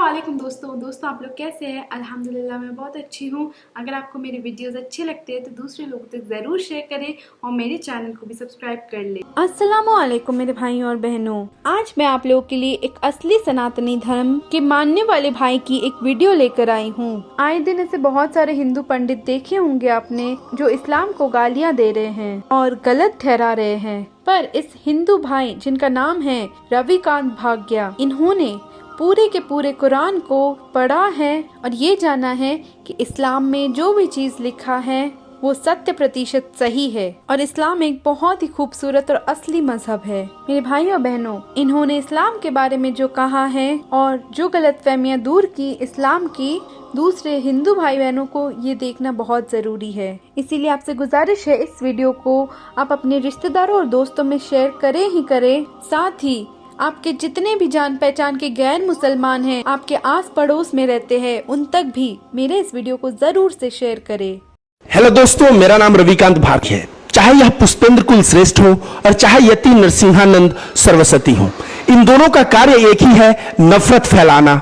अस्सलामुअलैकुम दोस्तों आप लोग कैसे हैं। अल्हम्दुलिल्लाह मैं बहुत अच्छी हूँ। अगर आपको मेरे वीडियोस अच्छे लगते हैं तो दूसरे लोगों तक ज़रूर शेयर करें और मेरे चैनल को भी सब्सक्राइब कर लें। अस्सलामुअलैकुम मेरे भाइयों और बहनों, आज मैं आप लोगों के लिए एक असली सनातनी धर्म के मानने वाले भाई की एक वीडियो लेकर आई हूँ। आए दिन ऐसे बहुत सारे हिंदू पंडित देखे होंगे आपने जो इस्लाम को गालियाँ दे रहे हैं और गलत ठहरा रहे हैं, पर इस हिंदू भाई जिनका नाम है रविकांत भाग्या, इन्होंने पूरे के पूरे कुरान को पढ़ा है और ये जाना है कि इस्लाम में जो भी चीज लिखा है वो 100% सही है और इस्लाम एक बहुत ही खूबसूरत और असली मजहब है। मेरे भाइयों बहनों, इन्होंने इस्लाम के बारे में जो कहा है और जो गलतफहमियां दूर की इस्लाम की, दूसरे हिंदू भाई बहनों को ये देखना बहुत जरूरी है। इसीलिए आपसे गुजारिश है इस वीडियो को आप अपने रिश्तेदारों और दोस्तों में शेयर करें ही करें। साथ ही आपके जितने भी जान पहचान के गैर मुसलमान हैं, आपके आस पड़ोस में रहते हैं, उन तक भी मेरे इस वीडियो को जरूर से शेयर करें। हेलो दोस्तों, मेरा नाम रविकांत भाग्य है। चाहे यह पुष्पेंद्र कुल श्रेष्ठ हो और चाहे यति नरसिंहानंद सरस्वती हो, इन दोनों का कार्य एक ही है, नफरत फैलाना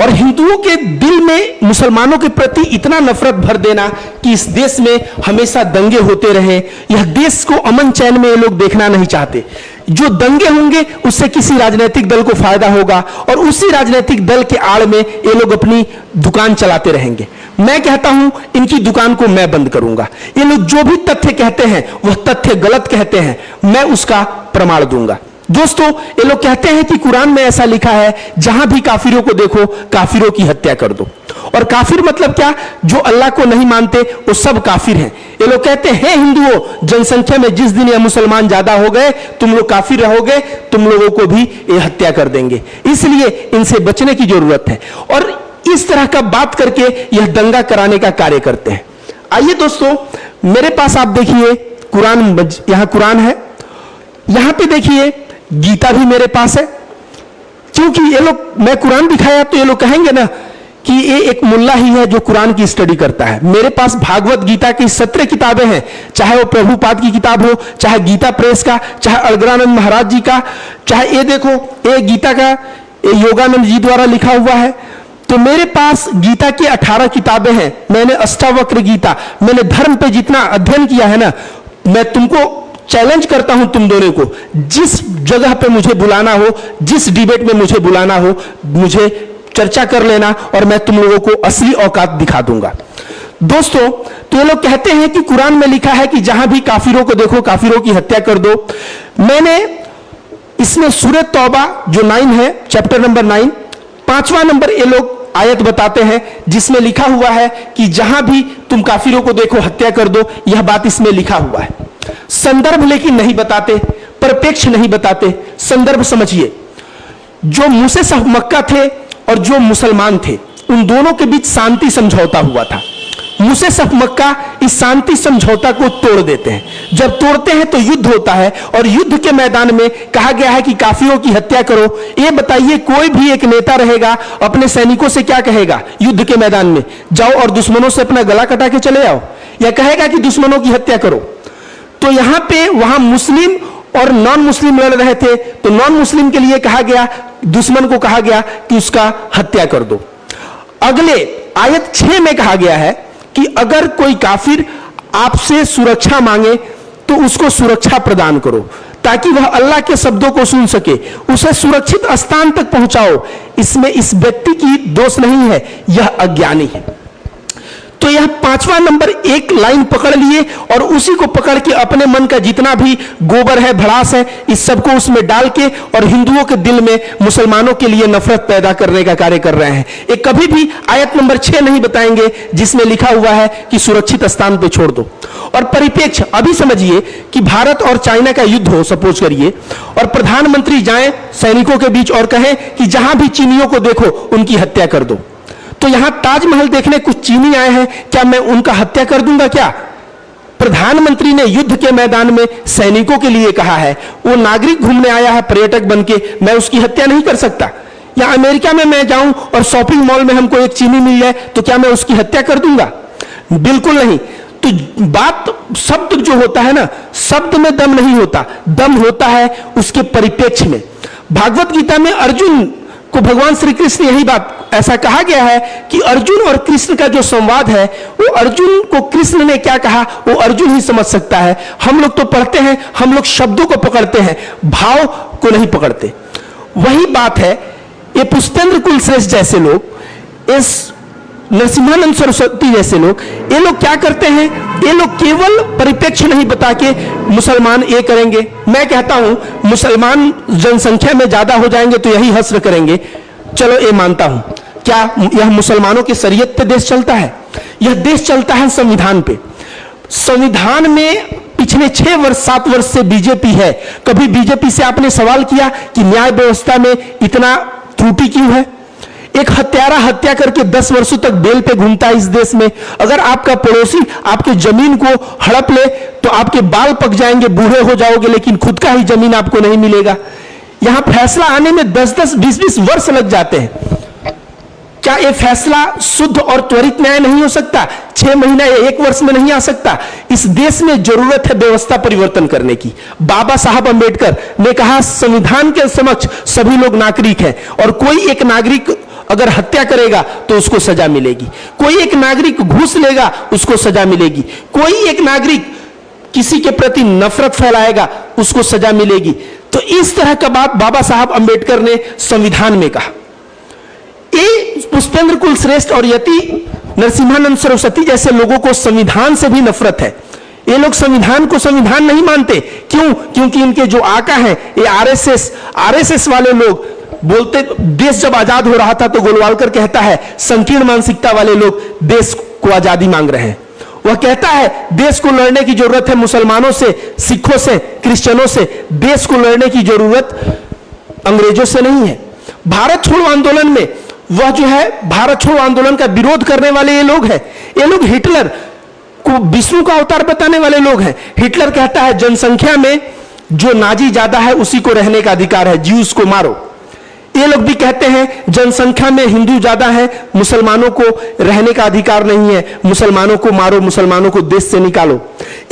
और हिंदुओं के दिल में मुसलमानों के प्रति इतना नफरत भर देना कि इस देश में हमेशा दंगे होते रहे। यह देश को अमन चैन में ये लोग देखना नहीं चाहते। जो दंगे होंगे उससे किसी राजनीतिक दल को फायदा होगा और उसी राजनीतिक दल के आड़ में ये लोग अपनी दुकान चलाते रहेंगे। मैं कहता हूं इनकी दुकान को मैं बंद करूंगा। ये लोग जो भी तथ्य कहते हैं वह तथ्य गलत कहते हैं, मैं उसका प्रमाण दूंगा। दोस्तों, ये लोग कहते हैं कि कुरान में ऐसा लिखा है जहां भी काफिरों को देखो काफिरों की हत्या कर दो। और काफिर मतलब क्या? जो अल्लाह को नहीं मानते वो सब काफिर हैं। ये लोग कहते हैं हिंदुओं, जनसंख्या में जिस दिन ये मुसलमान ज्यादा हो गए तुम लोग काफिर रहोगे, तुम लोगों को भी ये हत्या कर देंगे। इसलिए इनसे बचने की जरूरत है और इस तरह का बात करके यह दंगा कराने का कार्य करते हैं। आइए दोस्तों, मेरे पास आप देखिए कुरान, यहां कुरान है, यहां पे देखिए गीता भी मेरे पास है। क्योंकि ये लोग, मैं कुरान दिखाया तो ये लोग कहेंगे ना कि ये एक मुल्ला ही है जो कुरान की स्टडी करता है। मेरे पास भागवत गीता की 17 किताबें हैं, चाहे वो प्रभुपाद की किताब हो, चाहे गीता प्रेस का, चाहे अलगरानंद महाराज जी का, चाहे ये देखो ये गीता का ये योगानंद जी द्वारा लिखा हुआ है। तो मेरे पास गीता की 18 किताबें हैं। मैंने अष्टावक्र गीता, मैंने धर्म पे जितना अध्ययन किया है ना, मैं तुमको चैलेंज करता हूं तुम दोनों को, जिस जगह पे मुझे बुलाना हो, जिस डिबेट में मुझे बुलाना हो, मुझे चर्चा कर लेना और मैं तुम लोगों को असली औकात दिखा दूंगा। दोस्तों, तो ये लोग कहते हैं कि कुरान में लिखा है कि जहां भी काफिरों को देखो काफिरों की हत्या कर दो। मैंने इसमें सूरह तौबा जो 9 है, चैप्टर नंबर 9, 5वां नंबर ये लोग आयत बताते हैं जिसमें लिखा हुआ है कि जहां भी तुम काफिरों को देखो हत्या कर दो। यह बात इसमें लिखा हुआ है। संदर्भ लेकिन नहीं बताते, परिप्रेक्ष्य नहीं बताते। संदर्भ समझिए, जो मूसे साहब मक्का थे और जो मुसलमान थे उन दोनों के बीच शांति समझौता हुआ था। मूसे साहब मक्का इस शांति समझौता को तोड़ देते हैं। जब तोड़ते हैं तो युद्ध होता है और युद्ध के मैदान में कहा गया है कि काफिरों की हत्या करो। ये बताइए, कोई भी एक नेता रहेगा अपने सैनिकों से क्या कहेगा? युद्ध के मैदान में जाओ और दुश्मनों से अपना गला कटा के चले आओ, या कहेगा कि दुश्मनों की हत्या करो? तो यहां पे वहां मुस्लिम और नॉन मुस्लिम लड़ रहे थे, तो नॉन मुस्लिम के लिए कहा गया, दुश्मन को कहा गया कि उसका हत्या कर दो। अगले आयत 6 में कहा गया है कि अगर कोई काफिर आपसे सुरक्षा मांगे तो उसको सुरक्षा प्रदान करो ताकि वह अल्लाह के शब्दों को सुन सके, उसे सुरक्षित स्थान तक पहुंचाओ। इसमें इस व्यक्ति की दोष नहीं है, यह अज्ञानी है। तो यह 5वां नंबर एक लाइन पकड़ लिए और उसी को पकड़ के अपने मन का जितना भी गोबर है, भड़ास है, इस सबको उसमें डाल के और हिंदुओं के दिल में मुसलमानों के लिए नफरत पैदा करने का कार्य कर रहे हैं। ये कभी भी आयत नंबर 6 नहीं बताएंगे जिसमें लिखा हुआ है कि सुरक्षित स्थान पे छोड़ दो। और परिप्रेक्ष्य अभी समझिए कि भारत और चाइना का युद्ध हो, सपोज करिए, और प्रधानमंत्री जाएं सैनिकों के बीच और कहें कि जहां भी चीनियों को देखो उनकी हत्या कर दो। तो यहां ताजमहल देखने कुछ चीनी आए हैं, क्या मैं उनका हत्या कर दूंगा? क्या प्रधानमंत्री ने युद्ध के मैदान में सैनिकों के लिए कहा है? वो नागरिक घूमने आया है पर्यटक बन के, मैं उसकी हत्या नहीं कर सकता? या अमेरिका में मैं जाऊं और शॉपिंग मॉल में हमको एक चीनी मिल जाए तो क्या मैं उसकी हत्या कर दूंगा? बिल्कुल नहीं। तो बात, शब्द जो होता है ना, शब्द में दम नहीं होता, दम होता है उसके परिप्रेक्ष्य में। भागवत गीता में अर्जुन को भगवान श्री कृष्ण यही बात ऐसा कहा गया है कि अर्जुन और कृष्ण का जो संवाद है वो अर्जुन को कृष्ण ने क्या कहा वो अर्जुन ही समझ सकता है। हम लोग तो पढ़ते हैं, हम लोग शब्दों को पकड़ते हैं, भाव को नहीं पकड़ते। वही बात है ये पुष्पेंद्र कुल श्रेष्ठ जैसे लोग, इस नरसिम्हानंद सरस्वती जैसे लोग, ये लोग क्या करते हैं, ये लोग केवल परिप्रेक्ष्य नहीं बता के मुसलमान ये करेंगे। मैं कहता हूं मुसलमान जनसंख्या में ज्यादा हो जाएंगे तो यही हस्र करेंगे, चलो ये मानता हूं। क्या यह मुसलमानों की शरीयत पे देश चलता है? यह देश चलता है संविधान पे। संविधान में पिछले 6 वर्ष 7 वर्ष से बीजेपी है। कभी बीजेपी से आपने सवाल किया कि न्याय व्यवस्था में इतना त्रुटि क्यों है? एक हत्यारा हत्या करके 10 वर्षों तक बेल पे घूमता है इस देश में। अगर आपका पड़ोसी आपके जमीन को हड़प ले तो आपके बाल पक जाएंगे, बूढ़े हो जाओगे, लेकिन खुद का ही जमीन आपको नहीं मिलेगा। यहां फैसला आने में 10-10 20-20 वर्ष लग जाते हैं। क्या यह फैसला शुद्ध और त्वरित न्याय नहीं हो सकता? 6 महीना या 1 वर्ष में नहीं आ सकता? इस देश में जरूरत है व्यवस्था परिवर्तन करने की। बाबा साहब अंबेडकर ने कहा संविधान के समक्ष सभी लोग नागरिक हैं और कोई एक नागरिक अगर हत्या करेगा तो उसको सजा मिलेगी, कोई एक नागरिक घूस लेगा उसको सजा मिलेगी, कोई एक नागरिक किसी के प्रति नफरत फैलाएगा उसको सजा मिलेगी। तो इस तरह का बात बाबा साहब अंबेडकर ने संविधान में कहा। ये पुष्पेंद्र कुल श्रेष्ठ और यति नरसिम्हानंद सरस्वती जैसे लोगों को संविधान से भी नफरत है। ये लोग संविधान को संविधान नहीं मानते। क्यों? क्योंकि इनके जो आका हैं ये आरएसएस वाले लोग बोलते। देश जब आजाद हो रहा था तो गोलवालकर कहता है संकीर्ण मानसिकता वाले लोग देश को आजादी मांग रहे हैं। वह कहता है देश को लड़ने की जरूरत है मुसलमानों से, सिखों से, क्रिश्चियनों से। देश को लड़ने की जरूरत अंग्रेजों से नहीं है। भारत छोड़ो आंदोलन में वह जो है भारत छोड़ो आंदोलन का विरोध करने वाले ये लोग हैं। ये लोग हिटलर को विष्णु का अवतार बताने वाले लोग हैं। हिटलर कहता है जनसंख्या में जो नाजी ज्यादा है उसी को रहने का अधिकार है, ज्यूस को मारो। ये लोग भी कहते हैं जनसंख्या में हिंदू ज्यादा है, मुसलमानों को रहने का अधिकार नहीं है, मुसलमानों को मारो, मुसलमानों को देश से निकालो।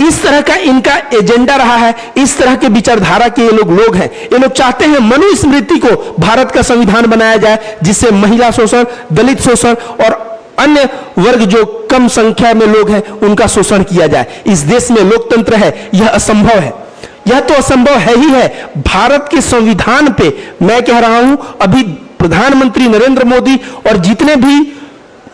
इस तरह का इनका एजेंडा रहा है। इस तरह के विचारधारा के ये लोग हैं। ये लोग चाहते हैं मनुस्मृति को भारत का संविधान बनाया जाए जिससे महिला शोषण, दलित शोषण और अन्य वर्ग जो कम संख्या में लोग हैं उनका शोषण किया जाए। इस देश में लोकतंत्र है, यह असंभव है। यह तो असंभव है ही है। भारत के संविधान पे मैं कह रहा हूं अभी प्रधानमंत्री नरेंद्र मोदी और जितने भी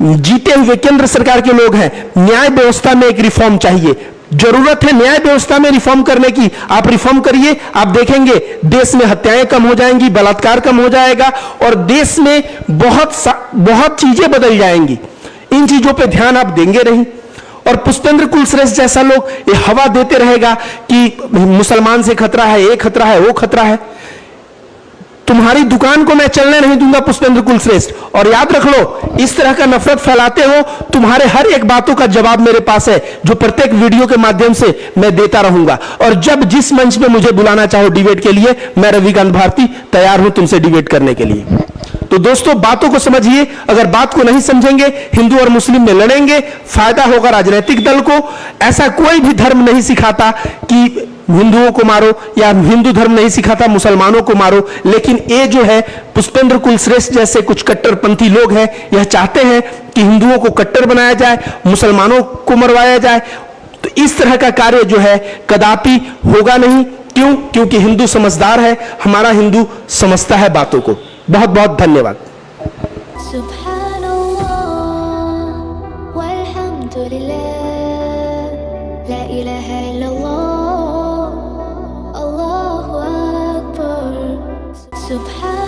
जीते हुए केंद्र सरकार के लोग हैं, न्याय व्यवस्था में एक रिफॉर्म चाहिए। जरूरत है न्याय व्यवस्था में रिफॉर्म करने की। आप रिफॉर्म करिए, आप देखेंगे देश में हत्याएं कम हो जाएंगी, बलात्कार कम हो जाएगा और देश में बहुत चीजें बदल जाएंगी। इन चीजों पे ध्यान आप देंगे नहीं। और पुष्पेंद्र कुल श्रेष्ठ जैसा लोग ये हवा देते रहेगा कि मुसलमान से खतरा है, ये खतरा है, वो खतरा है। तुम्हारी दुकान को मैं चलने नहीं दूंगा पुष्पेंद्र कुल श्रेष्ठ। और याद रख लो, इस तरह का नफरत फैलाते हो, तुम्हारे हर एक बातों का जवाब मेरे पास है जो प्रत्येक वीडियो के माध्यम से मैं देता रहूंगा। और जब जिस मंच पे मुझे बुलाना चाहो डिबेट के लिए, मैं रविकांत भारती तैयार हूं तुमसे डिबेट करने के लिए। तो दोस्तों बातों को समझिए। अगर बात को नहीं समझेंगे, हिंदू और मुस्लिम में लड़ेंगे, फायदा होगा राजनीतिक दल को। ऐसा कोई भी धर्म नहीं सिखाता कि हिंदुओं को मारो, या हिंदू धर्म नहीं सिखाता मुसलमानों को मारो। लेकिन ये जो है पुष्पेंद्र कुल श्रेष्ठ जैसे कुछ कट्टरपंथी लोग हैं, यह चाहते हैं कि हिंदुओं को कट्टर बनाया जाए, मुसलमानों को मरवाया जाए। तो इस तरह का कार्य जो है कदापि होगा नहीं। क्यों? क्योंकि हिंदू समझदार है, हमारा हिंदू समझता है बातों को। बहुत बहुत धन्यवाद। Subhan